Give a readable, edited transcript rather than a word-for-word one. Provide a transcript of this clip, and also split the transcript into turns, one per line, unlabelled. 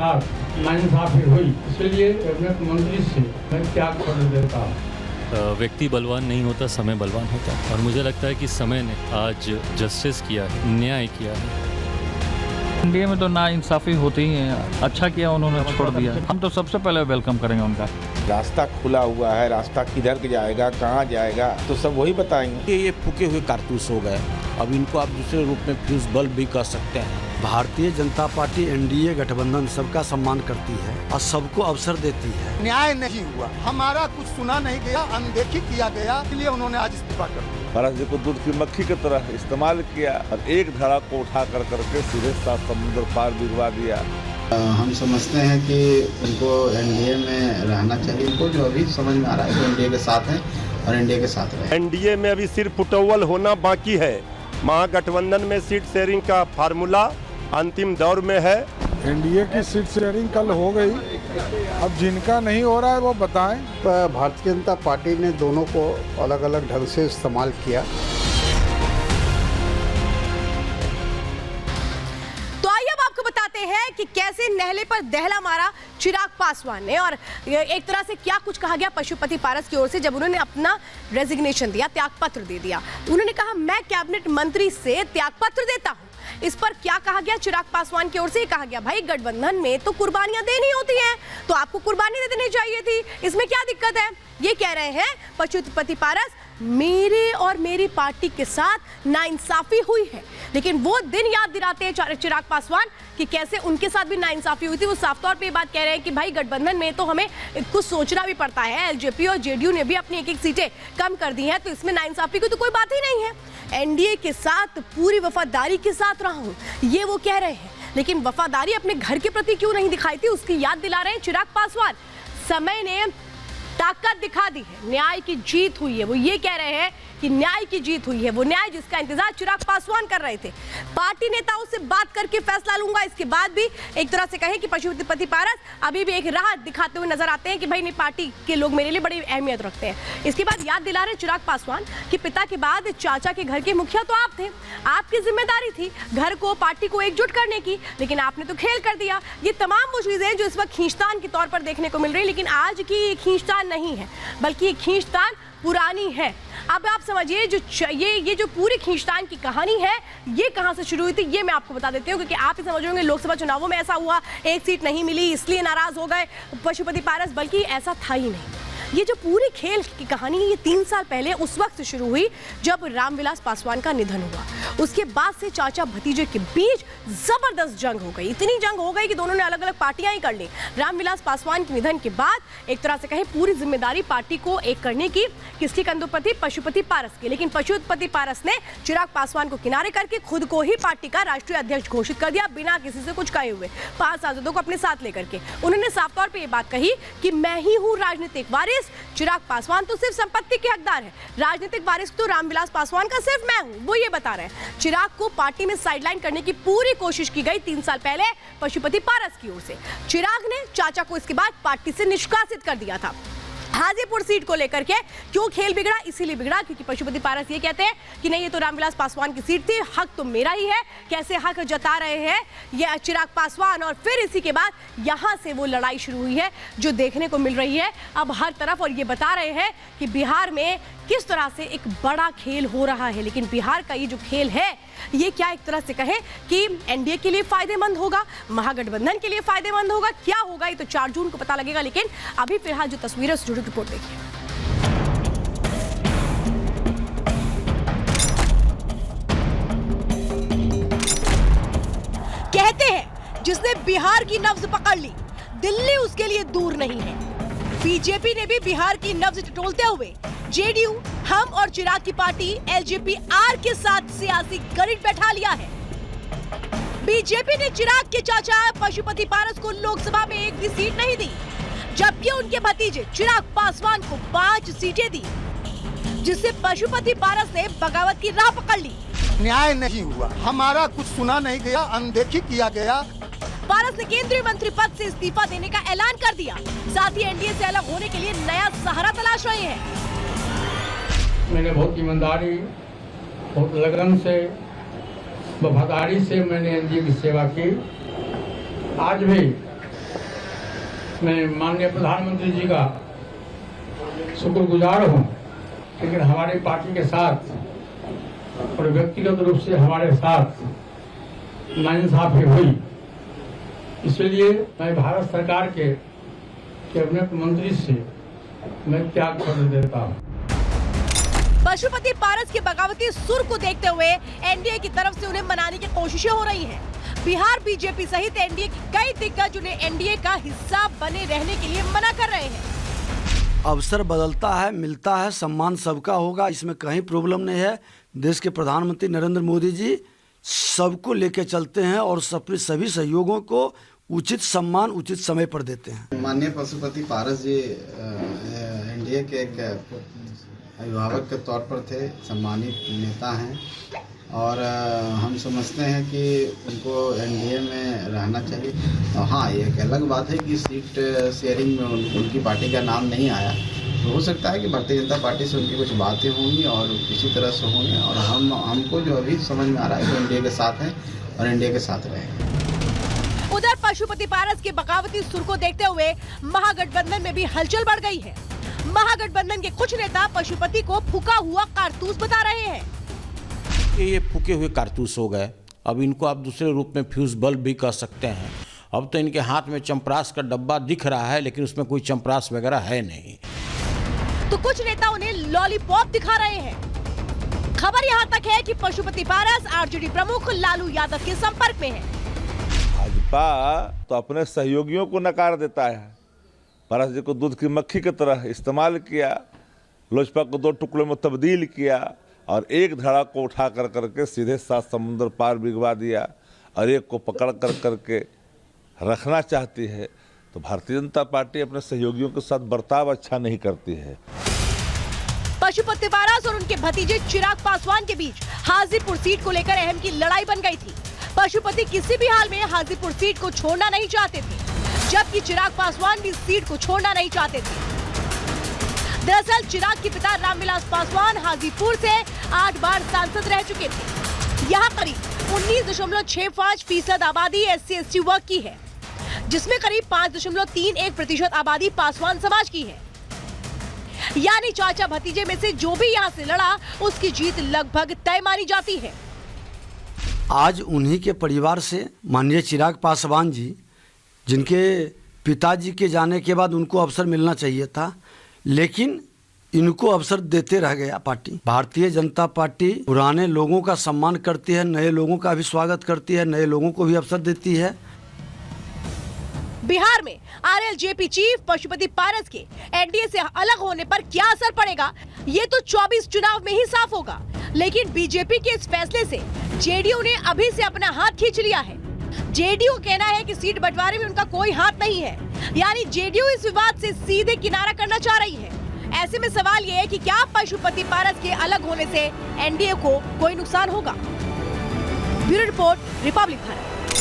साथ नाइंसाफी हुई, इसलिए कैबिनेट मंत्री से मैं त्याग पत्र देता हूँ।
व्यक्ति बलवान नहीं होता, समय बलवान होता है और मुझे लगता है कि समय ने आज जस्टिस किया है, न्याय किया है।
एनडीए में तो नाइंसाफी होती ही है, अच्छा किया उन्होंने छोड़ दिया। हम तो सबसे पहले वेलकम करेंगे उनका।
रास्ता खुला हुआ है, रास्ता किधर जाएगा, कहाँ जाएगा, तो सब वही बताएंगे।
ये फूके हुए कारतूस हो गए, अब इनको आप दूसरे रूप में फ्यूज बल्ब भी कह सकते हैं।
भारतीय जनता पार्टी एनडीए गठबंधन सबका सम्मान करती है और सबको अवसर देती है।
न्याय नहीं हुआ, हमारा कुछ सुना नहीं गया, अनदेखी किया गया, इसलिए उन्होंने आज इस्तीफा कर दिया।
महाराज जी को दूध की मक्खी की तरह इस्तेमाल किया और एक धारा को उठा करके सीधे सात समुद्र पार भिजवा दिया।
हम समझते हैं कि उनको एनडीए में रहना चाहिए। उनको जो अभी समझ में आ रहा है कि एनडीए के साथ हैं और एनडीए के साथ रहे।
एनडीए में अभी सिर्फ फुटअव्वल होना बाकी है। महागठबंधन में सीट शेयरिंग का फार्मूला अंतिम दौर में है।
एनडीए की सीट शेयरिंग कल हो गई, अब जिनका नहीं हो रहा है वो बताएं।
भारतीय जनता पार्टी ने दोनों को अलग अलग ढंग से इस्तेमाल किया।
तो आइए अब आपको बताते हैं कि कैसे नहले पर दहला मारा चिराग पासवान ने और एक तरह से क्या कुछ कहा गया पशुपति पारस की ओर से जब उन्होंने अपना रेजिग्नेशन दिया, त्यागपत्र दे दिया। उन्होंने कहा मैं कैबिनेट मंत्री से त्यागपत्र देता हूं। इस पर क्या कहा गया चिराग पासवान की ओर से? कहा गया भाई गठबंधन में तो कुर्बानियां देनी होती हैं, तो आपको कुर्बानी दे देनी चाहिए थी, इसमें क्या दिक्कत है? ये कह रहे हैं पशुपति पारस, मेरे और मेरी पार्टी के साथ नाइंसाफी हुई है। लेकिन वो दिन याद दिलाते हैं चिराग पासवान कि कैसे उनके साथ भी नाइंसाफी हुई थी। वो साफ तौर पे ये बात कह रहे हैं कि भाई गठबंधन में तो हमें कुछ सोचना भी पड़ता है। एलजेपी और जेडीयू ने भी अपनी एक सीटें कम कर दी हैं, तो इसमें नाइंसाफी की तो कोई बात ही नहीं है। एनडीए के साथ पूरी वफादारी के साथ रहा हूं, ये वो कह रहे हैं। लेकिन वफादारी अपने घर के प्रति क्यों नहीं दिखाई थी, उसकी याद दिला रहे हैं चिराग पासवान। समय ने ताकत दिखा दी है, न्याय की जीत हुई है। वो ये कह रहे हैं कि न्याय की जीत हुई है, वो न्याय जिसका इंतजार चिराग पासवान कर रहे थे। पार्टी नेताओं से बात करके फैसला लूंगा। इसके बाद भी एक तरह से कहे कि पशुपति पारस अभी भी एक राह दिखाते हुए नजर आते हैं कि भाई नहीं, पार्टी के लोग मेरे लिए बड़ी अहमियत रखते हैं। इसके बाद याद दिला रहे चिराग पासवान कि पिता के बाद चाचा के घर के मुखिया तो आप थे, आपकी जिम्मेदारी थी घर को, पार्टी को एकजुट करने की, लेकिन आपने तो खेल कर दिया। ये तमाम वो चीजें जो इस वक्त खींचतान के तौर पर देखने को मिल रही है, लेकिन आज की खींचतान नहीं है, बल्कि ये खींचतान पुरानी है। अब आप समझिए ये जो पूरी खींचतान की कहानी है, ये कहां से शुरू हुई थी, ये मैं आपको बता देती हूँ, क्योंकि आप ही समझ होंगे लोकसभा चुनावों में ऐसा हुआ, एक सीट नहीं मिली इसलिए नाराज हो गए पशुपति पारस, बल्कि ऐसा था ही नहीं। ये जो पूरी खेल की कहानी है, ये 3 साल पहले उस वक्त से शुरू हुई जब रामविलास पासवान का निधन हुआ। उसके बाद से चाचा भतीजे के बीच जबरदस्त जंग हो गई, इतनी जंग हो गई कि दोनों ने अलग अलग पार्टियां ही कर ली। रामविलास पासवान के निधन के बाद एक तरह से कहें पूरी जिम्मेदारी पार्टी को एक करने की किसकी कंधों थी? पशुपति पारस की। लेकिन पशुपति पारस ने चिराग पासवान को किनारे करके खुद को ही पार्टी का राष्ट्रीय अध्यक्ष घोषित कर दिया, बिना किसी से कुछ कहे हुए। 5 सांसदों को अपने साथ लेकर के उन्होंने साफ तौर पर यह बात कही कि मैं ही हूँ राजनीतिक वारिस। चिराग पासवान तो सिर्फ संपत्ति के हकदार है, राजनीतिक वारिस तो रामविलास पासवान का सिर्फ मैं हूं, वो ये बता रहे हैं। चिराग को पार्टी में साइडलाइन करने की पूरी कोशिश की गई 3 साल पहले पशुपति पारस की ओर से। चिराग ने चाचा को इसके बाद पार्टी से निष्कासित कर दिया था। हाजीपुर सीट को लेकर के क्यों खेल बिगड़ा? इसीलिए बिगड़ा क्योंकि पशुपति पारस ये कहते हैं कि नहीं, ये तो रामविलास पासवान की सीट थी, हक तो मेरा ही है। कैसे हक जता रहे हैं ये चिराग पासवान, और फिर इसी के बाद यहां से वो लड़ाई शुरू हुई है जो देखने को मिल रही है अब हर तरफ। और ये बता रहे हैं कि बिहार में किस तरह से एक बड़ा खेल हो रहा है। लेकिन बिहार का ये जो खेल है, ये क्या एक तरह से कहें कि एनडीए के लिए फायदेमंद होगा, महागठबंधन के लिए फायदेमंद होगा, क्या होगा ये तो 4 जून को पता लगेगा। लेकिन अभी फिलहाल जो तस्वीर है उस जुड़ी रिपोर्ट देखिए। कहते हैं जिसने बिहार की नब्ज पकड़ ली, दिल्ली उसके लिए दूर नहीं है। बीजेपी ने भी बिहार की नब्ज टटोलते हुए जेडीयू, हम और चिराग की पार्टी एलजेपी आर के साथ सियासी गणित बैठा लिया है। बीजेपी ने चिराग के चाचा पशुपति पारस को लोकसभा में एक भी सीट नहीं दी, जबकि उनके भतीजे चिराग पासवान को 5 सीटें दी, जिससे पशुपति पारस ने बगावत की राह पकड़ ली।
न्याय नहीं हुआ, हमारा कुछ सुना नहीं गया, अनदेखी किया गया।
पारस ने केंद्रीय मंत्री पद से इस्तीफा देने का ऐलान कर दिया। साथ ही एनडीए से अलग होने के लिए नया सहारा तलाश रहे हैं।
मैंने बहुत ईमानदारी, बहुत लगन से, वफादारी से मैंने एनडीए की सेवा की। आज भी मैं माननीय प्रधानमंत्री जी का शुक्रगुजार हूँ, लेकिन हमारी पार्टी के साथ और व्यक्तिगत रूप से हमारे साथ नाइंसाफी हुई। इसलिए मैं भारत सरकार के कैबिनेट मंत्री से मैं त्याग पत्र देता हूँ।
पशुपति पारस के बगावती सुर को देखते हुए एनडीए की तरफ से उन्हें मनाने की कोशिशें हो रही हैं। बिहार बीजेपी सहित एनडीए के कई दिग्गज उन्हें एनडीए का हिस्सा बने रहने के लिए मना कर रहे हैं।
अवसर बदलता है, मिलता है, सम्मान सबका होगा, इसमें कहीं प्रॉब्लम नहीं है। देश के प्रधानमंत्री नरेंद्र मोदी जी सबको लेके चलते हैं और सभी सहयोगों को उचित सम्मान उचित समय पर देते हैं।
माननीय पशुपति पारस जी एनडीए के एक अभिभावक के तौर पर थे, सम्मानित नेता हैं और हम समझते हैं कि उनको एनडीए में रहना चाहिए। तो हाँ, ये एक अलग बात है कि सीट शेयरिंग में उनकी पार्टी का नाम नहीं आया, तो हो सकता है कि भारतीय जनता पार्टी से उनकी कुछ बातें होंगी और किसी तरह से होंगी, और हमको जो अभी समझ में आ रहा है कि एनडीए के साथ हैं और एनडीए के साथ रहेंगे।
उधर पशुपति पारस के बगावती सुर को देखते हुए महागठबंधन में भी हलचल बढ़ गई है। महागठबंधन के कुछ नेता पशुपति को फूका हुआ कारतूस बता रहे हैं।
ये फूके हुए कारतूस हो गए, अब इनको आप दूसरे रूप में फ्यूज बल्ब भी कह सकते हैं। अब तो इनके हाथ में चंपरास का डब्बा दिख रहा है, लेकिन उसमें कोई चंपरास वगैरह है नहीं।
तो कुछ नेता उन्हें लॉलीपॉप दिखा रहे हैं। खबर यहाँ तक है कि पशुपति पारस आरजेडी प्रमुख लालू यादव के संपर्क में है।
भाजपा तो अपने सहयोगियों को नकार देता है। पारस जी को दूध की मक्खी की तरह इस्तेमाल किया, लोजपा को 2 टुकड़ों में तब्दील किया और एक धड़ा को उठा कर करके सीधे 7 समुद्र पार भिगवा दिया और एक को पकड़ कर करके रखना चाहती है। तो भारतीय जनता पार्टी अपने सहयोगियों के साथ बर्ताव अच्छा नहीं करती है।
पशुपति पारस और उनके भतीजे चिराग पासवान के बीच हाजीपुर सीट को लेकर अहम की लड़ाई बन गई थी। पशुपति किसी भी हाल में हाजीपुर सीट को छोड़ना नहीं चाहते थे, जबकि चिराग पासवान भी सीट को छोड़ना नहीं चाहते थे। दरअसल चिराग के पिता रामविलास पासवान हाजीपुर से 8 बार सांसद रह चुके थे। यहाँ करीब 19.65% आबादी SC/ST वर्ग की है, जिसमें करीब 5.31% आबादी पासवान समाज की है। यानी चाचा भतीजे में से जो भी यहाँ से लड़ा, उसकी जीत लगभग तय मानी जाती है।
आज उन्हीं के परिवार से माननीय चिराग पासवान जी, जिनके पिताजी के जाने के बाद उनको अवसर मिलना चाहिए था, लेकिन इनको अवसर देते रह गया पार्टी। भारतीय जनता पार्टी पुराने लोगों का सम्मान करती है, नए लोगों का भी स्वागत करती है, नए लोगों को भी अवसर देती है।
बिहार में आरएलजेपी चीफ पशुपति पारस के एनडीए से अलग होने पर क्या असर पड़ेगा, ये तो 24 चुनाव में ही साफ होगा। लेकिन बीजेपी के इस फैसले से जेडीयू ने अभी से अपना हाथ खींच लिया है। जेडीयू कहना है कि सीट बंटवारे में उनका कोई हाथ नहीं है, यानी जेडीयू इस विवाद से सीधे किनारा करना चाह रही है। ऐसे में सवाल ये है कि क्या पशुपति पारस के अलग होने से एनडीए को कोई नुकसान होगा। Bureau report, Republic Bharat.